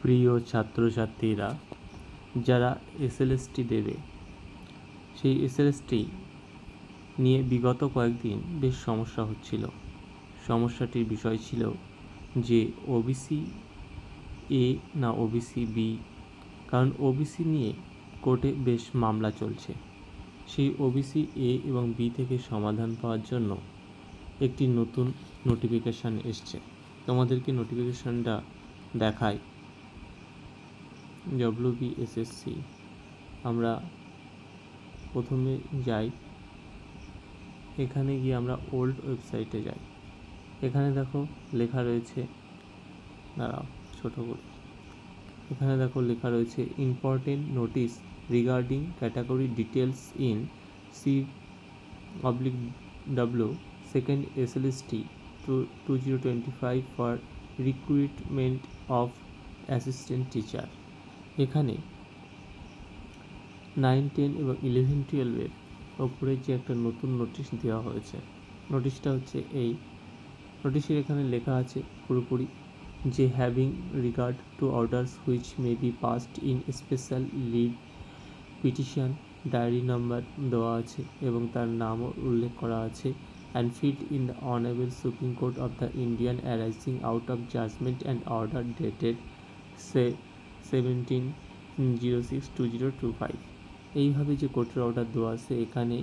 প্রিয় ছাত্রছাত্রীরা, যারা এসএলএসটি দেবে, সেই এসএলএসটি নিয়ে বিগত কয়েকদিন বেশ সমস্যা হচ্ছিল। সমস্যাটির বিষয় ছিল যে ওবিসি এ না ওবিসি বি, কারণ ওবিসি নিয়ে কোর্টে বেশ মামলা চলছে। সেই ওবিসি এ এবং বি থেকে সমাধান পাওয়ার জন্য একটি নতুন নোটিফিকেশান এসছে। তোমাদেরকে নোটিফিকেশানটা দেখাই। WBSSC, আমরা প্রথমে যাই, এখানে গিয়ে আমরা ওল্ড ওয়েবসাইটে যাই। এখানে দেখো লেখা রয়েছে, দাঁড়াও ছোটো করে, এখানে দেখো লেখা রয়েছে important notice regarding category details in C/W second SLST 2025 for recruitment of assistant teacher. এখানে 9, 10 এবং 11, 12-এর ওপরে যে একটা নতুন নোটিশ দেওয়া হয়েছে, নোটিশটা হচ্ছে এই নোটিশের এখানে লেখা আছে পুরোপুরি যে having regard to orders which may be passed in special leave petition, diary number দেওয়া আছে এবং তার নামও উল্লেখ করা আছে। And filed in the honourable Supreme Court of the Indian arising out of judgment and order dated 17/06/2025। এইভাবে যে কোর্টের অর্ডার দেওয়া আছে, এখানে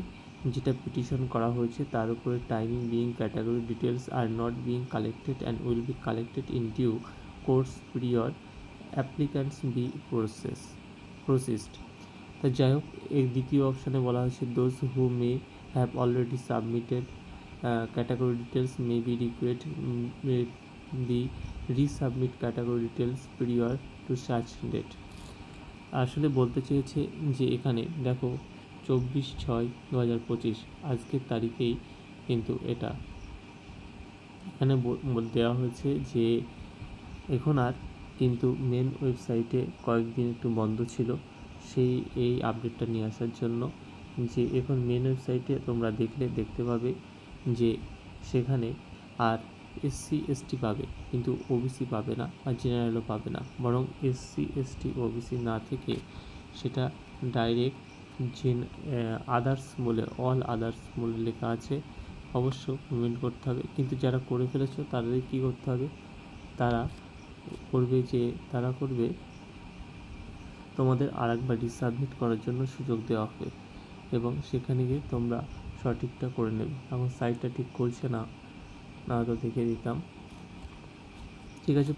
যেটা পিটিশন করা হয়েছে তার উপরে timing being category details are not being collected and will be collected in due course period, applicants be processed. তা যাই হোক, এই দ্বিতীয় অপশানে বলা হয়েছে those who may have already submitted category details may be request the resubmit category details period to such date. আসলে বলতে চেয়েছে যে এখানে দেখো 24/6/2025 আজকের তারিখেই কিন্তু এটা এখানে দেওয়া হয়েছে যে এখন আর কিন্তু মেন ওয়েবসাইটে কয়েকদিন একটু বন্ধ ছিল, এই আপডেটটা নিয়ে আসার জন্য। যে এখন মেন ওয়েবসাইটে তোমরা দেখতে পাবে যে সেখানে আর SC ST পাবে, কিন্তু ওবিসি পাবে না, আর জেনারেলও পাবে না। বরং SC ST OBC না থেকে সেটা ডাইরেক্ট আদার্স বলে, অল আদার্স বলে লেখা আছে। অবশ্য পেমেন্ট করতে হবে, কিন্তু যারা করে ফেলেছো তাদের কী করতে হবে, তারা করবে তোমাদের আরেকবার রিসাবমিট করার জন্য সুযোগ দেওয়া হবে এবং সেখানে গিয়ে তোমরা সঠিকটা করে নেবে। এখন সাইটটা ঠিক করছে না, তো দেখে দিতাম। ঠিক আছে,